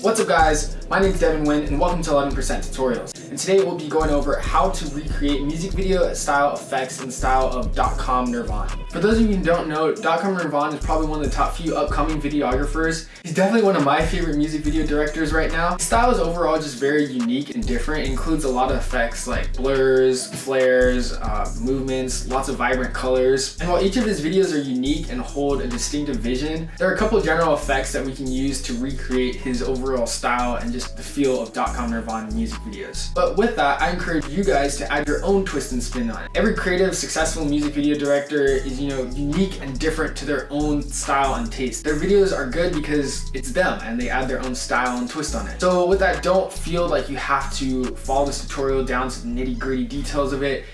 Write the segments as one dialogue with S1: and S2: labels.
S1: What's up guys, my name is Devinhuynh and welcome to 11% Tutorials. And today we'll be going over how to recreate music video style effects in the style of DOTCOMNIRVAN. For those of you who don't know, DOTCOMNIRVAN is probably one of the top few upcoming videographers. He's definitely one of my favorite music video directors right now. His style is overall just very unique and different. It includes a lot of effects like blurs, flares, movements, lots of vibrant colors. And while each of his videos are unique and hold a distinctive vision, there are a couple of general effects that we can use to recreate his overall style and just the feel of DOTCOMNIRVAN music videos. But with that, I encourage you guys to add your own twist and spin on it. Every creative, successful music video director is, unique and different to their own style and taste. Their videos are good because it's them and they add their own style and twist on it. So with that, don't feel like you have to follow this tutorial down to the nitty-gritty details of it.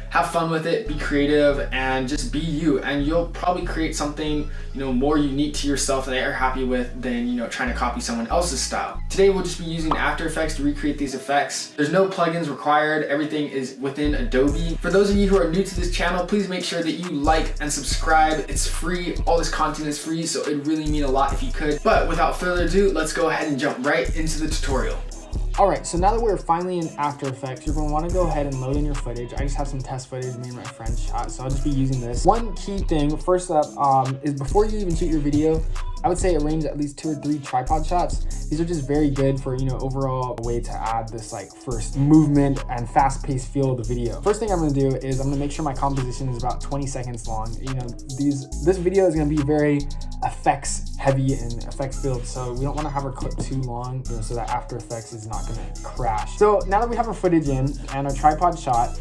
S1: Have fun with it, be creative, and just be you. And you'll probably create something, more unique to yourself that you're happy with than, trying to copy someone else's style. Today we'll just be using After Effects to recreate these effects. There's no plugins required. Everything is within Adobe. For those of you who are new to this channel, please make sure that you like and subscribe. It's free. All this content is free, so it'd really mean a lot if you could. But without further ado, let's go ahead and jump right into the tutorial. Alright, so now that we're finally in After Effects, you're going to want to go ahead and load in your footage. I just have some test footage me and my friend shot, so I'll just be using this. One key thing, first up, is before you even shoot your video, I would say arrange at least 2 or 3 tripod shots. These are just very good for, overall a way to add this first movement and fast-paced feel of the video. First thing I'm going to do is I'm going to make sure my composition is about 20 seconds long. This video is going to be very effects heavy and effects filled, so we don't want to have our clip too long, so that After Effects is not going to crash. So now that we have our footage in and our tripod shot,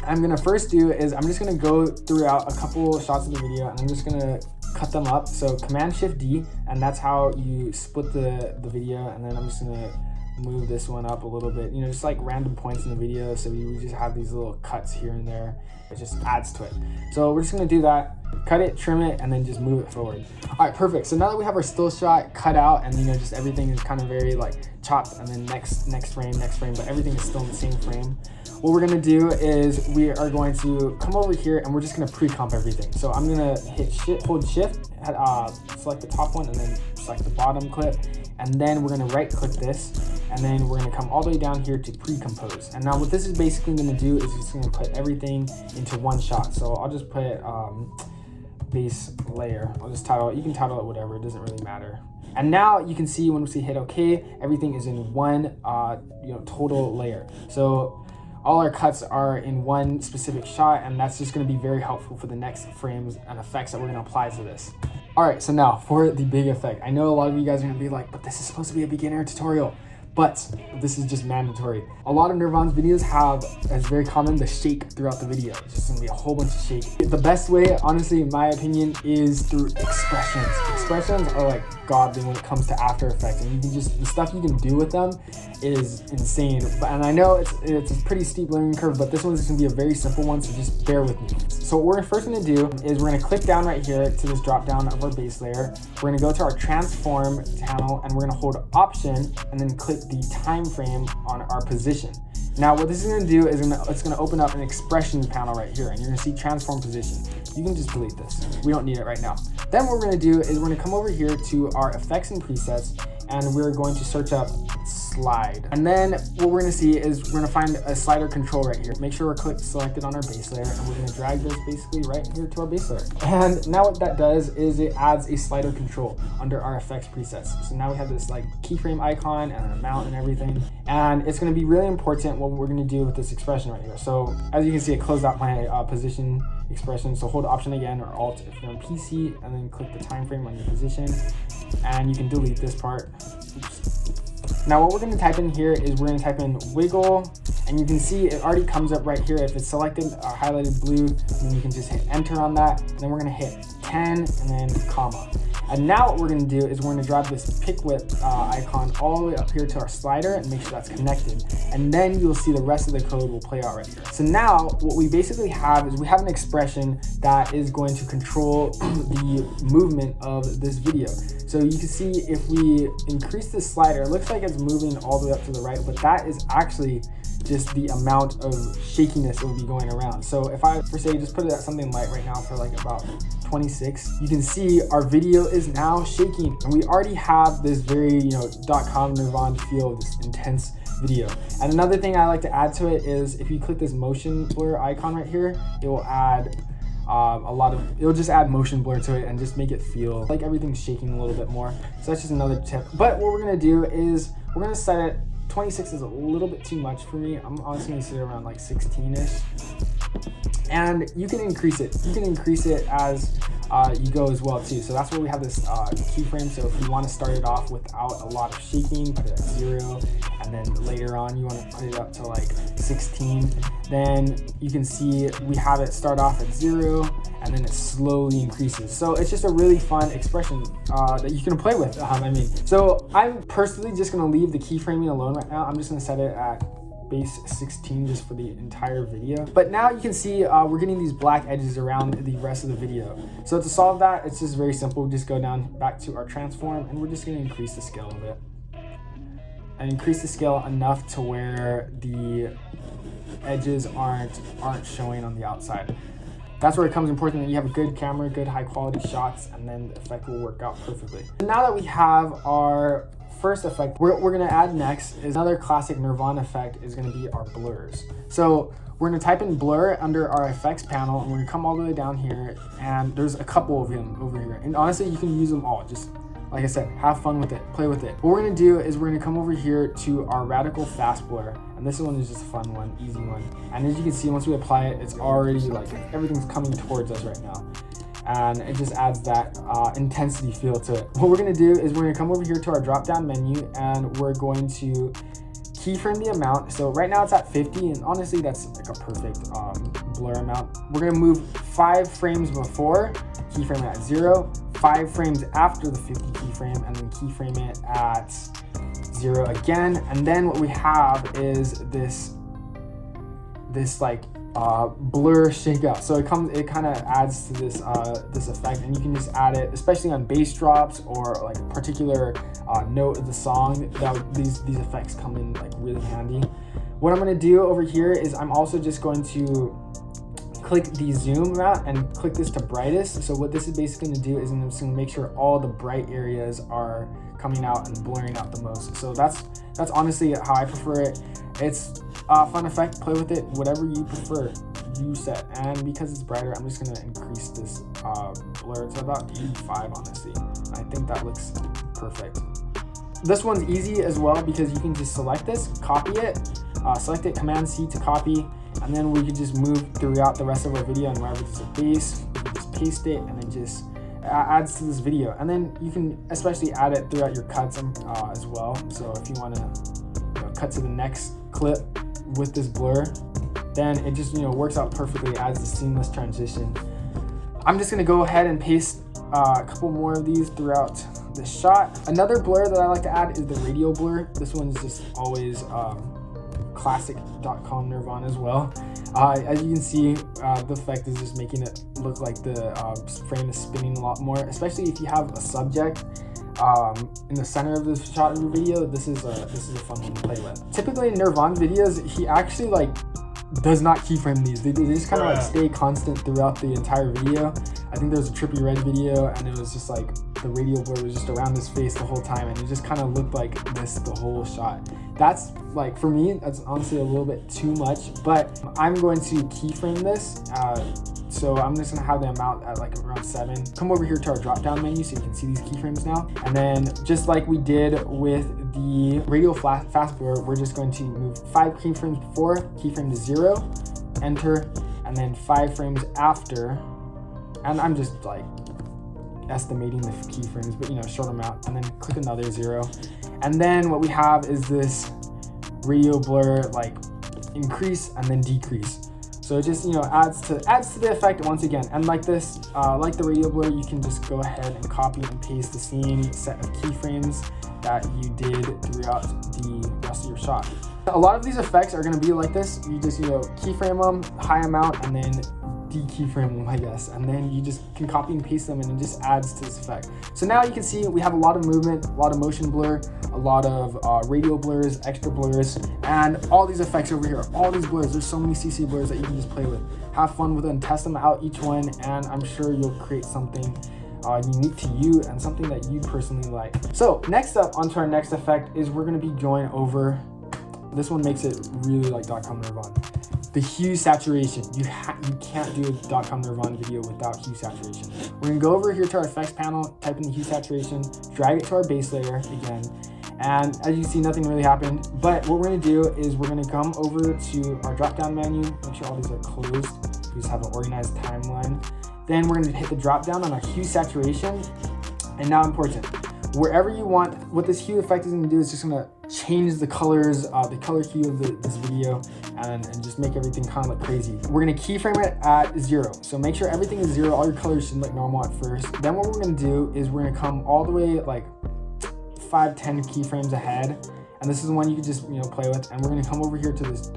S1: I'm going to first do is I'm just going to go throughout a couple shots of the video and I'm just going to cut them up. So Command-Shift-D, and that's how you split the video. And then I'm just gonna move this one up a little bit, just like random points in the video, so we just have these little cuts here and there. It just adds to it. So we're just gonna do that, cut it, trim it, and then just move it forward. All right, perfect. So now that we have our still shot cut out and just everything is kind of very chopped, and then next frame, but everything is still in the same frame. What we're gonna do is we are going to come over here and we're just gonna pre-comp everything. So I'm gonna hold shift, select the top one, and then select the bottom clip. And then we're gonna right click this, and then we're gonna come all the way down here to pre-compose. And now what this is basically gonna do is it's gonna put everything into one shot. So I'll just put base layer. I'll just title it, you can title it whatever, it doesn't really matter. And now you can see when we hit OK, everything is in one total layer. So all our cuts are in one specific shot, and that's just going to be very helpful for the next frames and effects that we're going to apply to this. All right, so now for the big effect. I know a lot of you guys are going to be like, but this is supposed to be a beginner tutorial. But this is just mandatory. A lot of Nirvan's videos have, as very common, the shake throughout the video. It's just gonna be a whole bunch of shake. The best way, honestly, in my opinion, is through expressions. Expressions are godly when it comes to After Effects, and the stuff you can do with them is insane. And I know it's a pretty steep learning curve, but this one's just gonna be a very simple one, so just bear with me. So what we're first gonna do is we're gonna click down right here to this drop down of our base layer. We're gonna go to our transform panel and we're gonna hold Option and then click the time frame on our position. Now what this is going to do is it's going to open up an expressions panel right here, and you're going to see transform position. You can just delete this. We don't need it right now. Then what we're going to do is we're going to come over here to our effects and presets, and we're going to search up slide. And then what we're going to see is we're going to find a slider control right here. Make sure we're selected on our base layer, and we're going to drag this basically right here to our base layer. And now what that does is it adds a slider control under our effects presets. So now we have this keyframe icon and an amount and everything. And it's going to be really important what we're going to do with this expression right here. So as you can see, it closed out my position expression. So hold Option again or Alt if you're on PC, and then click the time frame on your position, and you can delete this part. Oops. Now what we're going to type in here is we're going to type in wiggle, and you can see it already comes up right here if it's selected highlighted blue, and then you can just hit enter on that, and then we're going to hit 10 and then comma. And now what we're going to do is we're going to drag this pick whip icon all the way up here to our slider and make sure that's connected. And then you'll see the rest of the code will play out right here. So now what we basically have is we have an expression that is going to control the movement of this video. So you can see if we increase the slider, it looks like it's moving all the way up to the right, but that is actually just the amount of shakiness that will be going around. So if I, for say, just put it at something light right now for like about 26, you can see our video is now shaking, and we already have this very, .comnirvan feel, this intense video. And another thing I like to add to it is if you click this motion blur icon right here, it will add it'll just add motion blur to it and just make it feel like everything's shaking a little bit more. So that's just another tip. But what we're gonna do is we're gonna set it, 26 is a little bit too much for me. I'm honestly gonna sit around like 16-ish. And you can increase it. You can increase it as you go as well too. So that's where we have this keyframe. So if you want to start it off without a lot of shaking, put it at 0, and then later on you want to put it up to like 16. Then you can see we have it start off at 0, and then it slowly increases. So it's just a really fun expression that you can play with. So I'm personally just gonna leave the keyframing alone right now. I'm just gonna set it at base 16 just for the entire video. But now you can see we're getting these black edges around the rest of the video. So to solve that, it's just very simple. We just go down back to our transform, and we're just going to increase the scale a bit. And increase the scale enough to where the edges aren't showing on the outside. That's where it becomes important that you have a good camera, good high quality shots, and then the effect will work out perfectly. Now that we have our first effect, we're gonna add next is another classic Nirvan effect is gonna be our blurs. So we're gonna type in blur under our effects panel, and we're gonna come all the way down here, and there's a couple of them over here. And honestly, you can use them all. Just like I said, have fun with it, play with it. What we're gonna do is we're gonna come over here to our radical fast blur. And this one is just a fun one, easy one. And as you can see, once we apply it, it's already like everything's coming towards us right now. And it just adds that intensity feel to it. What we're gonna do is we're gonna come over here to our drop-down menu, and we're going to keyframe the amount. So right now it's at 50, and honestly that's like a perfect blur amount. We're gonna move 5 frames before, keyframe it at 0, 5 frames after the 50 keyframe, and then keyframe it at 0 again. And then what we have is this like blur shakeout. So it kind of adds to this this effect, and you can just add it, especially on bass drops or like a particular note of the song. These effects come in like really handy. What I'm going to do over here is I'm also just going to click the zoom amount and click this to brightest. So what this is basically going to do is I'm just going to make sure all the bright areas are coming out and blurring out the most. So that's honestly how I prefer it. It's a fun effect, play with it, whatever you prefer, you set. And because it's brighter, I'm just gonna increase this blur to about 85, honestly. I think that looks perfect. This one's easy as well because you can just select this, copy it, select it, Command C to copy, and then we can just move throughout the rest of our video, and wherever there's a base, we can just paste it, and then just adds to this video. And then you can especially add it throughout your cuts as well. So if you want to cut to the next clip with this blur, then it just works out perfectly, adds the seamless transition. I'm just gonna go ahead and paste a couple more of these throughout the shot. Another blur that I like to add is the Radial Blur. This one's just always classic .comnirvan as well. As you can see, the effect is just making it look like the frame is spinning a lot more, especially if you have a subject in the center of the shot of your video. This is a fun one to play with. Typically in Nirvan videos, he actually does not keyframe these. They just kind of stay constant throughout the entire video. I think there was a Trippy Red video, and it was just like the Radial Blur was just around his face the whole time, and it just kind of looked like this the whole shot. That's for me, that's honestly a little bit too much, but I'm going to keyframe this. So I'm just gonna have the amount at around 7. Come over here to our drop down menu so you can see these keyframes now. And then just like we did with the Radial Fast Blur, we're just going to move 5 keyframes before, keyframe to 0, enter, and then 5 frames after. And I'm just estimating the keyframes, but short amount, and then click another 0. And then what we have is this Radial Blur increase and then decrease. So it just adds to the effect once again. And like this, like the Radial Blur, you can just go ahead and copy and paste the same set of keyframes that you did throughout the rest of your shot. A lot of these effects are going to be like this. You just keyframe them, high amount, and then keyframe, I guess, and then you just can copy and paste them and it just adds to this effect. So now you can see we have a lot of movement, a lot of motion blur, a lot of radial blurs, extra blurs, and all these effects over here, all these blurs. There's so many CC blurs that you can just play with. Have fun with them, test them out each one, and I'm sure you'll create something unique to you and something that you personally like. So next up, onto our next effect is we're gonna be going over, this one makes it really like DOTCOMNIRVAN, the hue saturation. You can't do a DOTCOMNIRVAN video without hue saturation. We're gonna go over here to our effects panel, type in the hue saturation, drag it to our base layer again, and as you see, nothing really happened. But what we're gonna do is we're gonna come over to our drop down menu, make sure all these are closed, we just have an organized timeline. Then we're gonna hit the drop down on our hue saturation. And now important, wherever you want, what this hue effect is gonna do is just gonna change the colors, the color hue of this video and just make everything kind of look crazy. We're gonna keyframe it at 0. So make sure everything is 0, all your colors should look normal at first. Then what we're gonna do is we're gonna come all the way like 5-10 keyframes ahead. And this is the one you can just play with. And we're gonna come over here to this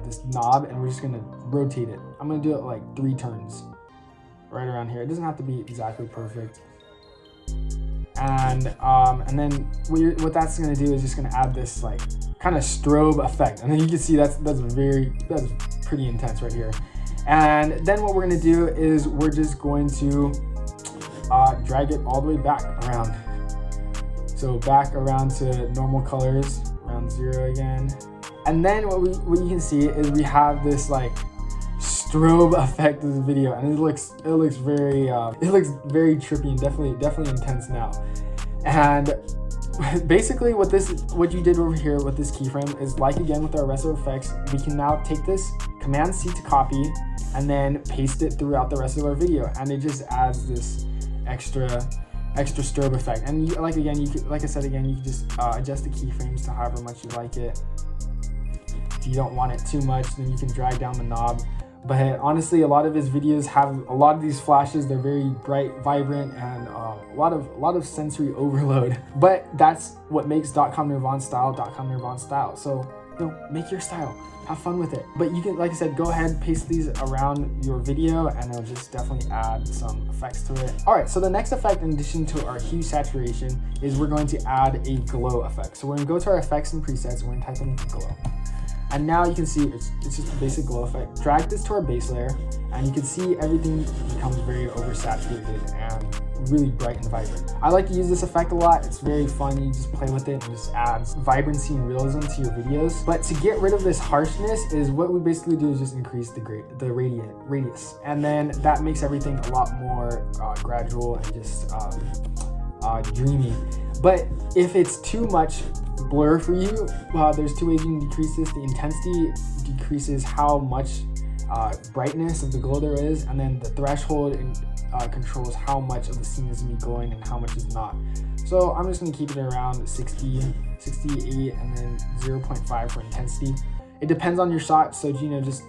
S1: this knob and we're just gonna rotate it. I'm gonna do it like 3 turns right around here. It doesn't have to be exactly perfect. And then what that's gonna do is just gonna add this like kind of strobe effect. And then you can see that's pretty intense right here. And then what we're gonna do is we're just going to drag it all the way back around. So back around to normal colors, around 0 again. And then what you can see is we have this like strobe effect of the video, and it looks very trippy and definitely intense now. And basically what you did over here with this keyframe is, like again with our rest of our effects, we can now take this Command C to copy and then paste it throughout the rest of our video, and it just adds this extra strobe effect. And like I said, you can just adjust the keyframes to however much you like it. If you don't want it too much, then you can drag down the knob. But honestly, a lot of his videos have a lot of these flashes. They're very bright, vibrant, and a lot of sensory overload. But that's what makes DOTCOMNIRVAN style. So make your style, have fun with it. But you can, like I said, go ahead, paste these around your video, and it'll just definitely add some effects to it. All right, so the next effect, in addition to our hue saturation, is we're going to add a glow effect. So we're gonna go to our effects and presets, and we're gonna type in glow. And now you can see it's just a basic glow effect. Drag this to our base layer, and you can see everything becomes very oversaturated and really bright and vibrant. I like to use this effect a lot. It's very fun. You just play with it and just adds vibrancy and realism to your videos. But to get rid of this harshness is what we basically do is just increase the radius. And then that makes everything a lot more gradual and just dreamy. But if it's too much blur for you, there's 2 ways you can decrease this. The intensity decreases how much brightness of the glow there is, and then the threshold controls how much of the scene is me glowing and how much is not. So I'm just going to keep it around 60, 68, and then 0.5 for intensity. It depends on your shot, so just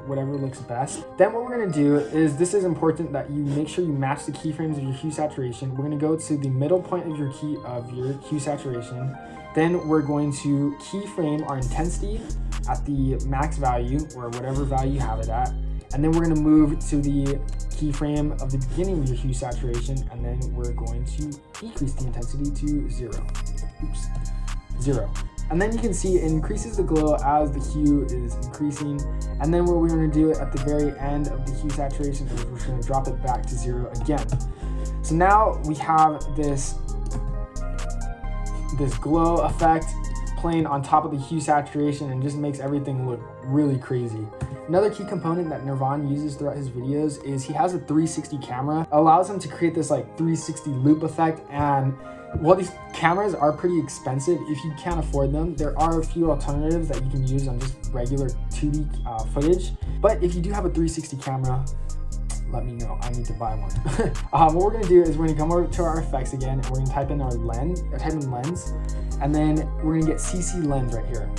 S1: whatever looks best. Then what we're going to do is, this is important that you make sure you match the keyframes of your hue saturation. We're going to go to the middle point of your hue saturation. Then we're going to keyframe our intensity at the max value, or whatever value you have it at. And then we're going to move to the keyframe of the beginning of your hue saturation, and then we're going to decrease the intensity to 0. 0. And then you can see it increases the glow as the hue is increasing. And then what we're going to do at the very end of the hue saturation is we're going to drop it back to 0 again. So now we have this glow effect playing on top of the hue saturation, and just makes everything look really crazy. Another key component that Nirvan uses throughout his videos is he has a 360 camera. It allows him to create this like 360 loop effect, and while these cameras are pretty expensive, if you can't afford them, there are a few alternatives that you can use on just regular 2D footage. But if you do have a 360 camera, let me know, I need to buy one. What we're gonna do is we're gonna come over to our effects again, and we're gonna type in our lens, and then we're gonna get CC lens right here.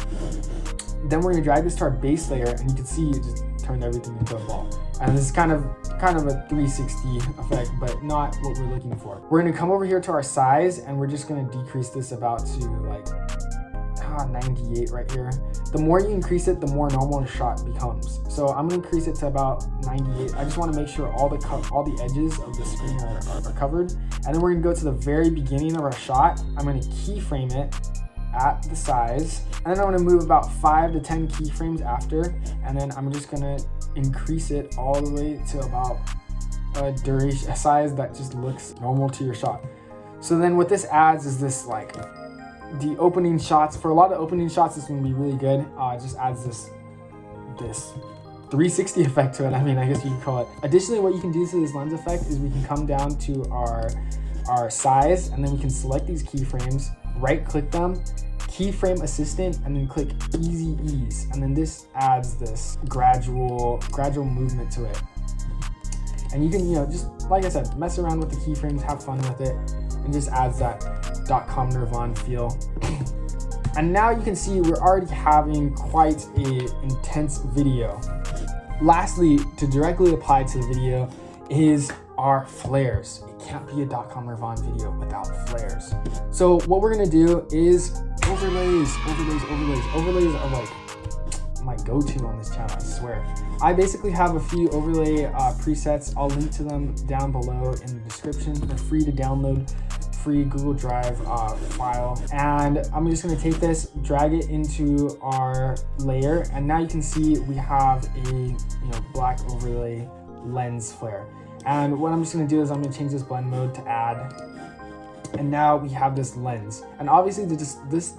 S1: Then we're gonna drag this to our base layer, and you can see it just turned everything into a ball. And this is kind of a 360 effect, but not what we're looking for. We're gonna come over here to our size, and we're just gonna decrease this about to like 98 right here. The more you increase it, the more normal the shot becomes. So I'm gonna increase it to about 98. I just wanna make sure all the edges of the screen are covered. And then we're gonna go to the very beginning of our shot. I'm gonna keyframe it at the size. And then I'm gonna move about 5 to 10 keyframes after. And then I'm just gonna increase it all the way to about a size that just looks normal to your shot. So then what this adds is this, like, the opening shots. For a lot of opening shots, this is gonna be really good. It just adds this 360 effect to it. I mean, I guess you could call it. Additionally, what you can do to this lens effect is we can come down to our size, and then we can select these keyframes, right click them, keyframe assistant, and then click easy ease. And then this adds this gradual movement to it. And you can, just like I said, mess around with the keyframes, have fun with it, and just adds that DOTCOMNIRVAN feel. And now you can see we're already having quite a intense video. Lastly, to directly apply to the video is our flares. It can't be a DOTCOMNIRVAN video without flares. So what we're gonna do is overlays. Overlays are like my go-to on this channel, I swear. I basically have a few overlay presets. I'll link to them down below in the description. They're free to download, free Google Drive file. And I'm just gonna take this, drag it into our layer, and now you can see we have a black overlay lens flare. And what I'm just gonna do is I'm gonna change this blend mode to add. And now we have this lens. And obviously this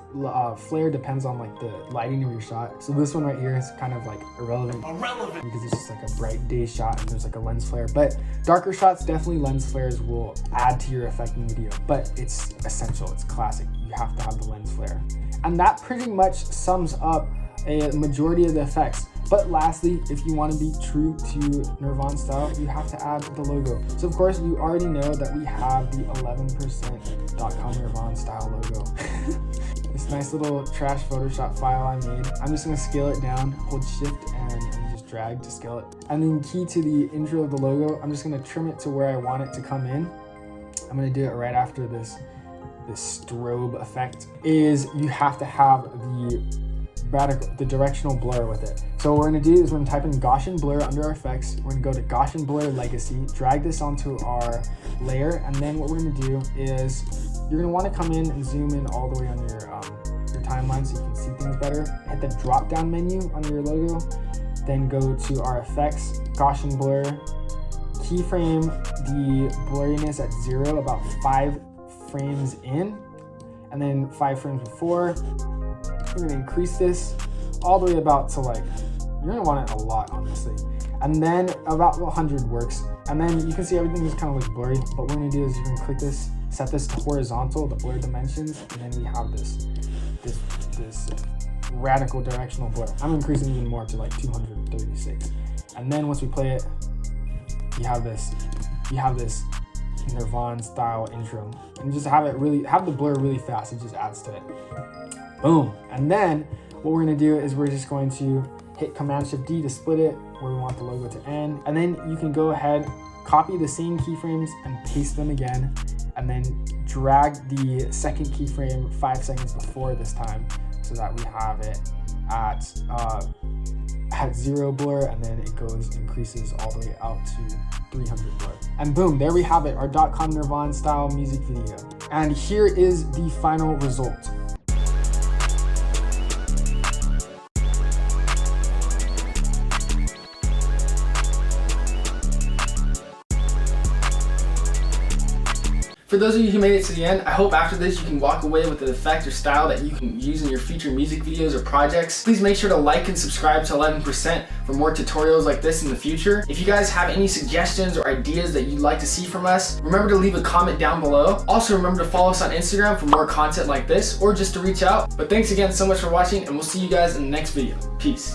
S1: flare depends on like the lighting of your shot. So this one right here is kind of like irrelevant because it's just like a bright day shot and there's like a lens flare. But darker shots, definitely lens flares will add to your effect in the video, but it's essential, it's classic. You have to have the lens flare. And that pretty much sums up a majority of the effects. But lastly, if you want to be true to Nirvan style, you have to add the logo. So of course, you already know that we have the 11% DOTCOMNIRVAN style logo. This nice little trash Photoshop file I made. I'm just gonna scale it down, hold shift and just drag to scale it. And then key to the intro of the logo, I'm just gonna trim it to where I want it to come in. I'm gonna do it right after this strobe effect. Is you have to have the directional blur with it. So what we're gonna do is we're gonna type in Gaussian Blur under our effects. We're gonna go to Gaussian Blur Legacy, drag this onto our layer, and then what we're gonna do is you're gonna wanna come in and zoom in all the way on your timeline so you can see things better. Hit the drop down menu on your logo, then go to our effects, Gaussian Blur, keyframe the blurriness at 0, about 5 frames in, and then 5 frames before. We're gonna increase this all the way about to you're gonna want it a lot, honestly. And then about 100 works. And then you can see everything is kind of blurry. But what we're gonna do is you're gonna click this, set this to horizontal, the blur dimensions, and then we have this radical directional blur. I'm increasing even more to 236. And then once we play it, you have this Nirvan style intro. And just have the blur really fast, it just adds to it. Boom. And then what we're gonna do is we're just going to hit Command-Shift-D to split it where we want the logo to end. And then you can go ahead, copy the same keyframes and paste them again, and then drag the second keyframe 5 seconds before this time so that we have it at 0 blur, and then it increases all the way out to 300 blur. And boom, there we have it, our DOTCOMNIRVAN style music video. And here is the final result. For those of you who made it to the end, I hope after this you can walk away with an effect or style that you can use in your future music videos or projects. Please make sure to like and subscribe to 11% for more tutorials like this in the future. If you guys have any suggestions or ideas that you'd like to see from us, remember to leave a comment down below. Also remember to follow us on Instagram for more content like this or just to reach out. But thanks again so much for watching, and we'll see you guys in the next video. Peace.